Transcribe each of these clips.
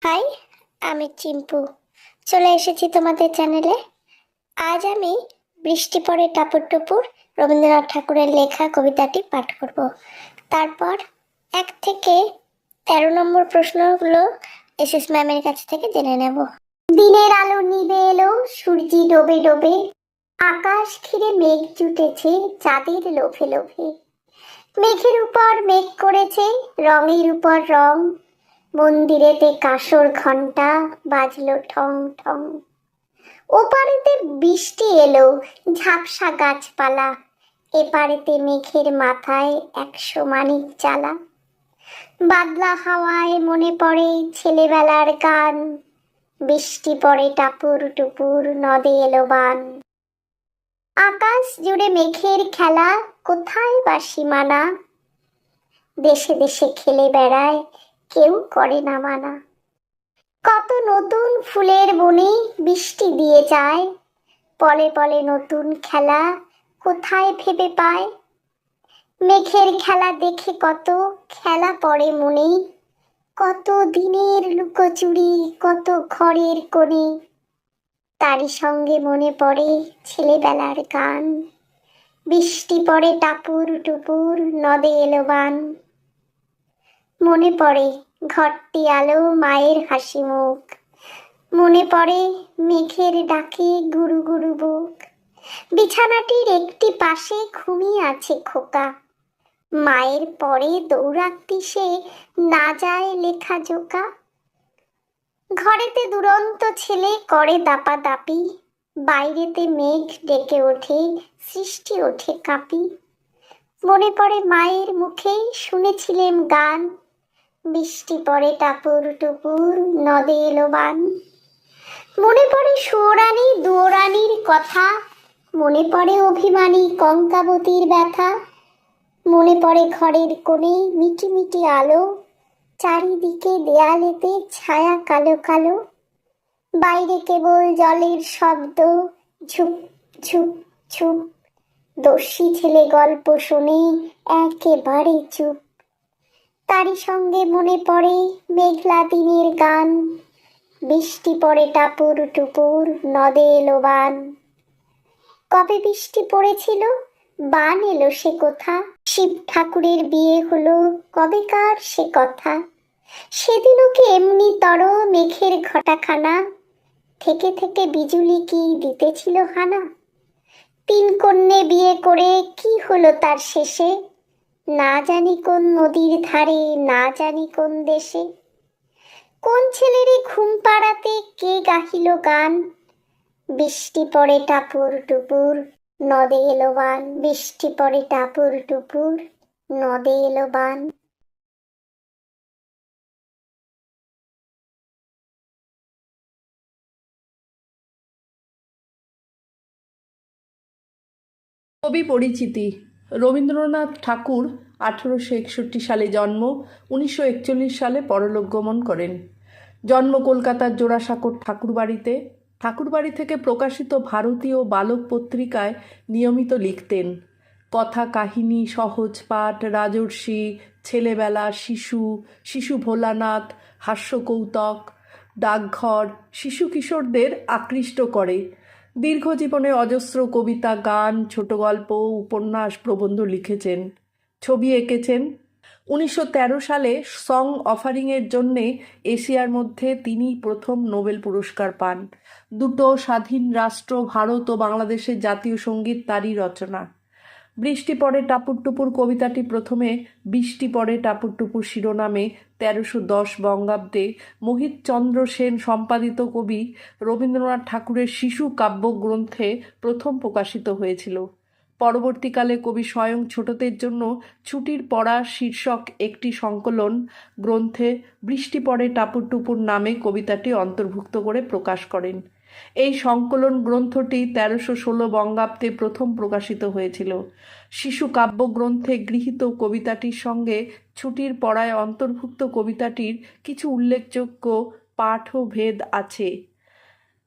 High, আমি চিম্পু। চলে এসেছি তোমাদের চ্যানেলে। আজ আমি বৃষ্টি পড়ে টাপুর টুপুর রবীন্দ্রনাথ ঠাকুরের লেখা কবিতাটি পাঠ করব। তারপর 1 থেকে 13 নম্বর প্রশ্নগুলো এসএস ম্যামের কাছ থেকে জেনে নেব। দিনের আলো নিভে এলো, সূর্যি ডোবে ডোবে, আকাশ ঘিরে মেঘ জুটেছে চাঁদের লোভে লোভে। মেঘের উপর মেঘ করেছে রঙের উপর রং, মন্দিরেতে কাঁসর ঘন্টা বাজলো ঠং ঠং। ওপারেতে বৃষ্টি এলো, ঝাপসা গাছপালা, এপারেতে মেঘের মাথায় 100 মানিক জ্বালা। বাদলা হাওয়ায় মনে পড়ে ছেলেবেলার গান, বৃষ্টি পড়ে টাপুর টুপুর নদে এলো বান। আকাশ জুড়ে মেঘের খেলা, কোথায় বা সীমানা, দেশে দেশে খেলে বেড়ায় কেউ করে না মানা। কত নতুন ফুলের বনে বৃষ্টি দিয়ে যায়, পলে পলে নতুন খেলা কোথায় ভেবে পায়। মেঘের খেলা দেখে কত খেলা পড়ে মনে, কত দিনের লুকোচুরি কত ঘরের কোণে। তারই সঙ্গে মনে পড়ে ছেলেবেলার গান, বৃষ্টি পড়ে টাপুর টুপুর নদে এলো বান। মনে পড়ে ঘরটি আলো মায়ের হাসি মুখ, মনে পড়ে মেঘের ডাকে গুরু গুরু বুক। বিছানাটির একটি পাশে ঘুমিয়ে আছে খোকা, মায়ের পরে দৌড়াতে সে না যায় লেখা জোকা। ঘরেতে দুরন্ত ছেলে করে দাপাদাপি, বাইরেতে মেঘ ডেকে ওঠে সৃষ্টি ওঠে কাঁপি। মনে পড়ে মায়ের মুখে শুনেছিলেম গান, বৃষ্টি পড়ে টাপুর টুপুর নদে এলো বান। মনে পড়ে সুয়োরানী দুয়োরানীর কথা, মনে পড়ে অভিমানী কঙ্কাবতীর ব্যথা। মনে পড়ে ঘরের কোণে মিটি মিটি আলো, চারিদিকে দেয়ালেতে ছায়া কালো কালো। বাইরে কেবল জলের শব্দ, ঝুপ ঝুপ ঝুপ। দস্যি ছেলে গল্প শোনে একেবারে চুপ। তারই সঙ্গে মনে পড়ে মেঘলা দিনের গান, বৃষ্টি পড়ে টাপুর টুপুর নদে এলো বান। কবে বৃষ্টি পড়েছিল, বান এলো সে কথা, শিব ঠাকুরের বিয়ে হলো কবেকার সে কথা। সেদিনও কি এমনি তর মেঘের ঘটাখানা, থেকে থেকে বিজুলি কি দিতেছিল হানা। 3 কন্যে বিয়ে করে কি হলো তার শেষে, না জানি কোন নদীর ধারে না জানি কোন দেশে। কোন ছেলেরে ঘুম পাড়াতে কে গাহিল গান, বৃষ্টি পড়ে টাপুর টুপুর নদে এলো বান। বৃষ্টি পড়ে টাপুর টুপুর নদে এলো বান। কবি পরিচিতি। রবীন্দ্রনাথ ঠাকুর 1861 সালে জন্ম, 1941 সালে পরলোক গমন করেন। জন্ম কলকাতার জোড়াসাঁকোর ঠাকুরবাড়িতে। ঠাকুরবাড়ি থেকে প্রকাশিত ভারতীয় বালক পত্রিকায় নিয়মিত লিখতেন। কথা কাহিনী, সহজ পাঠ, রাজর্ষি, ছেলেবেলা, শিশু, শিশু ভোলানাথ, হাস্যকৌতুক, ডাকঘর শিশু কিশোরদের আকৃষ্ট করে। দীর্ঘ জীবনে অজস্র কবিতা, গান, ছোট গল্প, উপন্যাস, প্রবন্ধ লিখেছেন, ছবি এঁকেছেন। 1913 সালে সং অফারিংয়ের জন্যে এশিয়ার মধ্যে তিনি প্রথম নোবেল পুরস্কার পান। 2 স্বাধীন রাষ্ট্র ভারত ও বাংলাদেশের জাতীয় সঙ্গীত তারই রচনা। বৃষ্টি পড়ে টাপুর টুপুর কবিতাটি প্রথমে বৃষ্টি পড়ে টাপুর টুপুর শিরোনামে 1310 বঙ্গাব্দে মোহিতচন্দ্র সেন সম্পাদিত কবি রবীন্দ্রনাথ ঠাকুরের শিশু কাব্যগ্রন্থে প্রথম প্রকাশিত হয়েছিল। পরবর্তীকালে কবি স্বয়ং ছোটদের জন্য ছুটির পড়া শীর্ষক একটি সংকলন গ্রন্থে বৃষ্টি পড়ে টাপুর টুপুর নামে কবিতাটি অন্তর্ভুক্ত করে প্রকাশ করেন। এই সংকলন গ্রন্থটি 1316 বঙ্গাব্দে প্রথম প্রকাশিত হয়েছিল। শিশু কাব্যগ্রন্থে গৃহীত কবিতাটির সঙ্গে ছুটির পড়ায় অন্তর্ভুক্ত কবিতাটির কিছু উল্লেখযোগ্য পাঠভেদ আছে।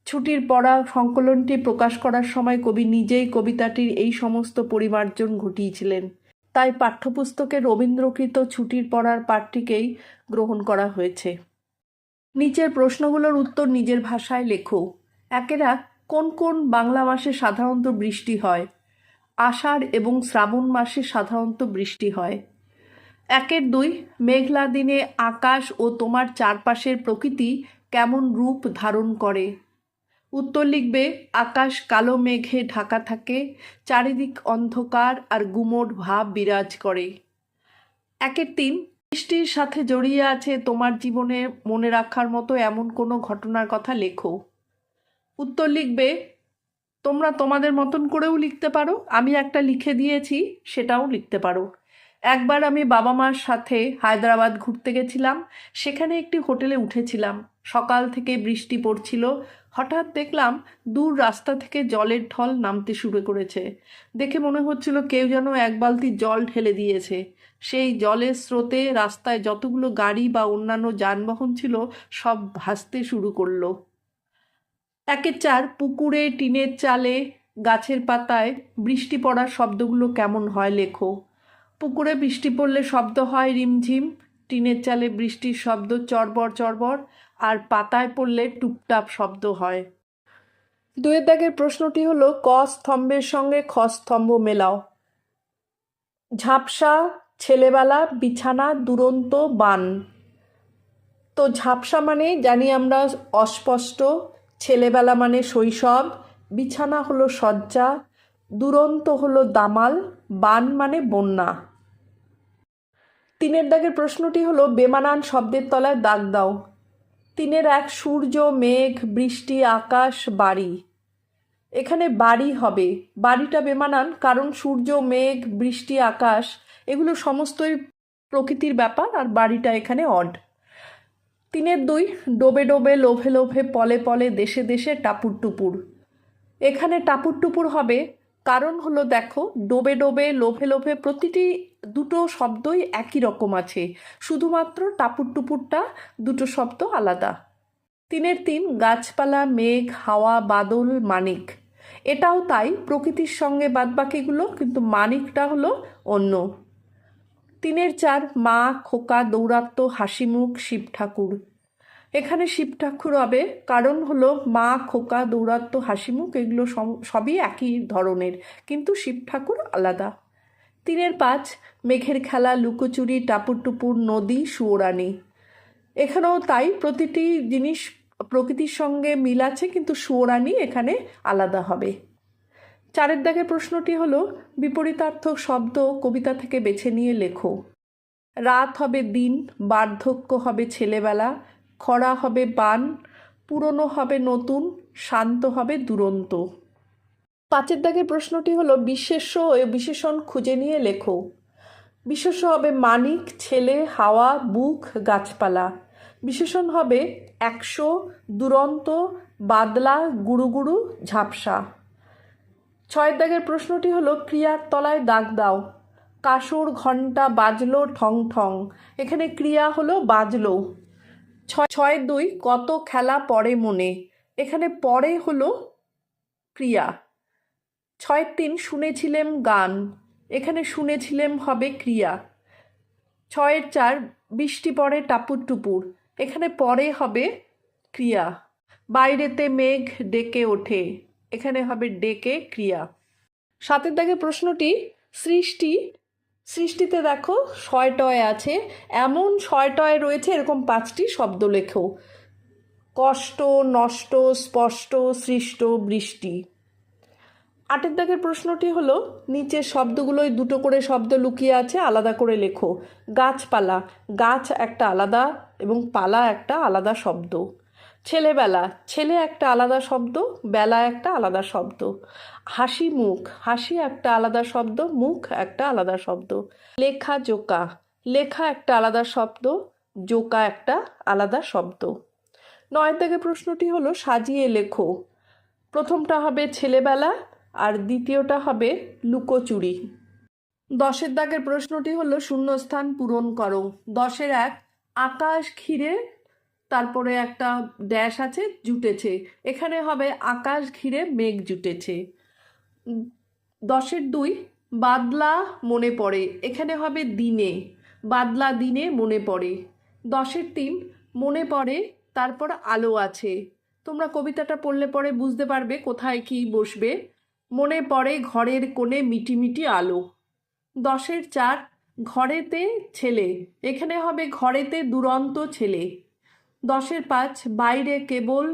ছুটির পড়া সংকলনটি প্রকাশ করার সময় কবি নিজেই কবিতাটির এই সমস্ত পরিমার্জন ঘটিয়েছিলেন, তাই পাঠ্যপুস্তকে রবীন্দ্রকৃত ছুটির পড়ার পাঠটিকেই গ্রহণ করা হয়েছে। নিচের প্রশ্নগুলোর উত্তর নিজের ভাষায় লেখো। একের এক, কোন কোন বাংলা মাসে সাধারণত বৃষ্টি হয়? আষাঢ় এবং শ্রাবণ মাসে সাধারণত বৃষ্টি হয়। একের দুই, মেঘলা দিনে আকাশ ও তোমার চারপাশের প্রকৃতি কেমন রূপ ধারণ করে? উত্তর লিখবে, আকাশ কালো মেঘে ঢাকা থাকে, চারিদিক অন্ধকার আর গুমোট ভাব বিরাজ করে। একের তিন, বৃষ্টির সাথে জড়িয়ে আছে তোমার জীবনে মনে রাখার মতো এমন কোনো ঘটনার কথা লেখো। উত্তর লিখবে, তোমরা তোমাদের মতন করেও লিখতে পারো, আমি একটা লিখে দিয়েছি সেটাও লিখতে পারো। একবার আমি বাবা মার সাথে হায়দ্রাবাদ ঘুরতে গেছিলাম। সেখানে একটি হোটেলে উঠেছিলাম। সকাল থেকে বৃষ্টি পড়ছিল। হঠাৎ দেখলাম দূর রাস্তা থেকে জলের ঢল নামতে শুরু করেছে। দেখে মনে হচ্ছিল কেউ যেন এক বালতি জল ঢেলে দিয়েছে। সেই জলের স্রোতে রাস্তায় যতগুলো গাড়ি বা অন্যান্য যানবাহন ছিল সব ভাসতে শুরু করলো। একের চার, পুকুরে, টিনের চালে, গাছের পাতায় বৃষ্টি পড়ার শব্দগুলো কেমন হয় লেখো। পুকুরে বৃষ্টি পড়লে শব্দ হয় রিমঝিম, টিনের চালে বৃষ্টির শব্দ চড়বড় চড়বড়, আর পাতায় পড়লে টুপটাপ শব্দ হয়। দুয়ের দাগের প্রশ্নটি হলো, ক স্তম্ভের সঙ্গে খ স্তম্ভ মেলাও। ঝাপসা, ছেলেবেলা, বিছানা, দুরন্ত, বান। তো ঝাপসা মানে জানি আমরা অস্পষ্ট, ছেলেবেলা মানে শৈশব, বিছানা হলো শয্যা, দুরন্ত হলো দামাল, বান মানে বন্যা। তিনের দাগের প্রশ্নটি হলো, বেমানান শব্দের তলায় দাগ দাও। তিনের এক, সূর্য, মেঘ, বৃষ্টি, আকাশ, বাড়ি। এখানে বাড়ি হবে। বাড়িটা বেমানান, কারণ সূর্য, মেঘ, বৃষ্টি, আকাশ এগুলো সমস্তই প্রকৃতির ব্যাপার, আর বাড়িটা এখানে অড। তিনের দুই, ডোবে ডোবে, লোভে লোভে, পলে পলে, দেশে দেশে, টাপুর টুপুর। এখানে টাপুর টুপুর হবে, কারণ হলো দেখো, ডোবে ডোবে, লোভে লোভে প্রতিটি দুটো শব্দই একই রকম আছে, শুধুমাত্র টাপুর টুপুরটা দুটো শব্দ আলাদা। তিনের তিন, গাছপালা, মেঘ, হাওয়া, বাদল, মানিক। এটাও তাই, প্রকৃতির সঙ্গে বাদবাকিগুলো, কিন্তু মানিকটা হলো অন্য। তিনের চার, মা, খোকা, দৌরাত্ম্য, হাসিমুখ, শিব ঠাকুর। এখানে শিব ঠাকুর হবে, কারণ হলো মা, খোকা, দৌরাত্ম্য, হাসিমুখ এগুলো সবই একই ধরনের, কিন্তু শিব ঠাকুর আলাদা। তিনের পাঁচ, মেঘের খেলা, লুকোচুরি, টাপুর টুপুর, নদী, সুয়োরানি। এখানেও তাই, প্রতিটি জিনিস প্রকৃতির সঙ্গে মিল আছে, কিন্তু সুয়োরানি এখানে আলাদা হবে। চারের দাগের প্রশ্নটি হলো, বিপরীতার্থক শব্দ কবিতা থেকে বেছে নিয়ে লেখো। রাত হবে দিন, বার্ধক্য হবে ছেলেবেলা, খরা হবে বান, পুরনো হবে নতুন, শান্ত হবে দুরন্ত। পাঁচের দাগের প্রশ্নটি হলো, বিশেষ্য ও বিশেষণ খুঁজে নিয়ে লেখো। বিশেষ্য হবে মানিক, ছেলে, হাওয়া, বুক, গাছপালা। বিশেষণ হবে 100, দুরন্ত, বাদলা, গুরু গুরু, ঝাপসা। ছয়ের দাগের প্রশ্নটি হলো, ক্রিয়ার তলায় দাগ দাও। কাসর, ঘণ্টা, বাজলো, ঠং ঠং। এখানে ক্রিয়া হলো বাজলো। ছয়ের দুই, কত খেলা পড়ে মনে। এখানে পড়ে হলো ক্রিয়া। ছয়ের তিন, শুনেছিলেম গান। এখানে শুনেছিলেম হবে ক্রিয়া। ছয়ের চার, বৃষ্টি পড়ে টাপুর টুপুর। এখানে পড়ে হবে ক্রিয়া। বাইরেতে মেঘ ডেকে ওঠে। এখানে হবে ডেকে ক্রিয়া। সাতের দাগে প্রশ্নটি, সৃষ্টি। সৃষ্টিতে দেখো শয়টয় আছে, এমন শয়টয় রয়েছে এরকম 5টি শব্দ লেখো। কষ্ট, নষ্ট, স্পষ্ট, সৃষ্ট, বৃষ্টি। আটের দাগের প্রশ্নটি হলো, নিচের শব্দগুলোই দুটো করে শব্দ লুকিয়ে আছে, আলাদা করে লেখো। গাছপালা, গাছ একটা আলাদা এবং পালা একটা আলাদা শব্দ। ছেলেবেলা, ছেলে একটা আলাদা শব্দ, বেলা একটা আলাদা শব্দ। হাসি মুখ, হাসি একটা আলাদা শব্দ, মুখ একটা আলাদা শব্দ। লেখা জোকা, লেখা একটা আলাদা শব্দ, জোকা একটা আলাদা শব্দ। 9 দাগের প্রশ্নটি হলো, সাজিয়ে লেখো। প্রথমটা হবে ছেলেবেলা আর দ্বিতীয়টা হবে লুকোচুরি। 10 দাগের প্রশ্নটি হলো, শূন্যস্থান পূরণ করো। 10-এর 1, আকাশ ঘিরে, তারপরে একটা ড্যাশ আছে, জুটেছে। এখানে হবে আকাশ ঘিরে মেঘ জুটেছে। 10-এর 2, বাদলা মনে পড়ে। এখানে হবে দিনে, বাদলা দিনে মনে পড়ে। 10-এর 3, মনে পড়ে তারপর আলো আছে। তোমরা কবিতাটা পড়লে পরে বুঝতে পারবে কোথায় কি বসবে। মনে পড়ে ঘরের কোণে মিটিমিটি আলো। 10-4 ঘরেতে ছেলে, এখানে হবে ঘরেতে দুরন্ত ছেলে। 10-5 বাইরে কেবল,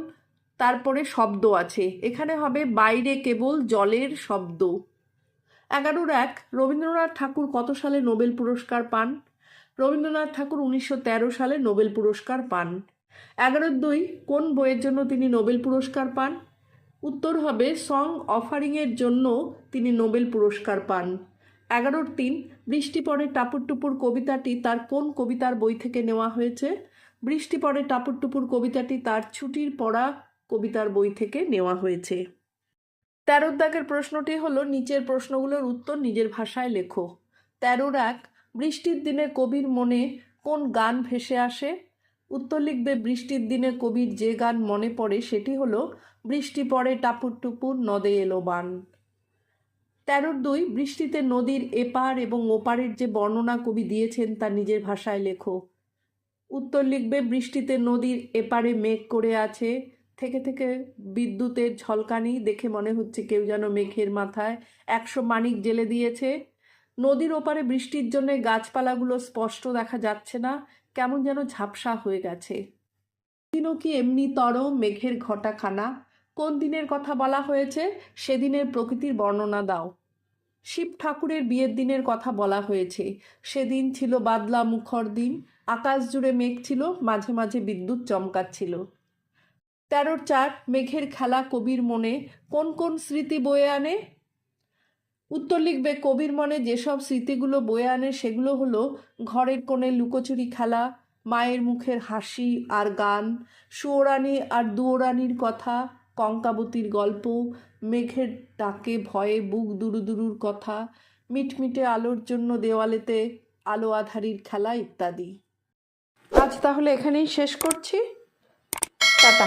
তারপরে শব্দ আছে, এখানে হবে বাইরে কেবল জলের শব্দ। 11-1 রবীন্দ্রনাথ ঠাকুর কত সালে নোবেল পুরস্কার পান? রবীন্দ্রনাথ ঠাকুর 1913 সালে নোবেল পুরস্কার পান। 11-2 কোন বইয়ের জন্য তিনি নোবেল পুরস্কার পান? উত্তর হবে সং অফারিংয়ের জন্য তিনি নোবেল পুরস্কার পান। 11-3 বৃষ্টি পড়ে টাপুর টুপুর কবিতাটি তার কোন কবিতার বই থেকে নেওয়া হয়েছে? বৃষ্টি পড়ে টাপুর টুপুর কবিতাটি তার ছুটির পড়া কবিতার বই থেকে নেওয়া হয়েছে। 13 দাগের প্রশ্নটি হলো নিচের প্রশ্নগুলোর উত্তর নিজের ভাষায় লেখো। 13-1 বৃষ্টির দিনে কবির মনে কোন গান ভেসে আসে? উত্তর লিখবে বৃষ্টির দিনে কবির যে গান মনে পড়ে সেটি হলো বৃষ্টি পড়ে টাপুর টুপুর নদে এলো বান। 13-2 বৃষ্টিতে নদীর এপার এবং ওপারের যে বর্ণনা কবি দিয়েছেন তা নিজের ভাষায় লেখো। উত্তর লিখবে বৃষ্টিতে নদীর এপারে মেঘ করে আছে, থেকে থেকে বিদ্যুতের ঝলকানি, দেখে মনে হচ্ছে কেউ যেন মেঘের মাথায় 100 মানিক জেলে দিয়েছে। নদীর ওপারে বৃষ্টির জন্য গাছপালাগুলো স্পষ্ট দেখা যাচ্ছে না, কেমন যেন ঝাপসা হয়ে গেছে। দিনও কি এমনি তর মেঘের ঘটাখানা, কোন দিনের কথা বলা হয়েছে? সেদিনের প্রকৃতির বর্ণনা দাও। শিব ঠাকুরের বিয়ের দিনের কথা বলা হয়েছে, সেদিন ছিল বাদলা মুখর দিন, আকাশ জুড়ে মেঘ ছিল, মাঝে মাঝে বিদ্যুৎ চমকাচ্ছিল। 13-4 মেঘের খেলা কবির মনে কোন কোন স্মৃতি বয়ে আনে? উত্তর লিখবে কবির মনে যেসব স্মৃতিগুলো বয়ে আনে সেগুলো হলো ঘরের কোণে লুকোচুরি খেলা, মায়ের মুখের হাসি আর গান, সুয়োরানী আর দুয়োরানীর কথা, কঙ্কাবতীর গল্প, মেঘের ডাকে ভয়ে বুক দুরুদুরুর কথা, মিটমিটে আলোর জন্য দেওয়ালেতে আলো আধারির খেলা ইত্যাদি। আজ তাহলে এখানেই শেষ করছি। টাটা।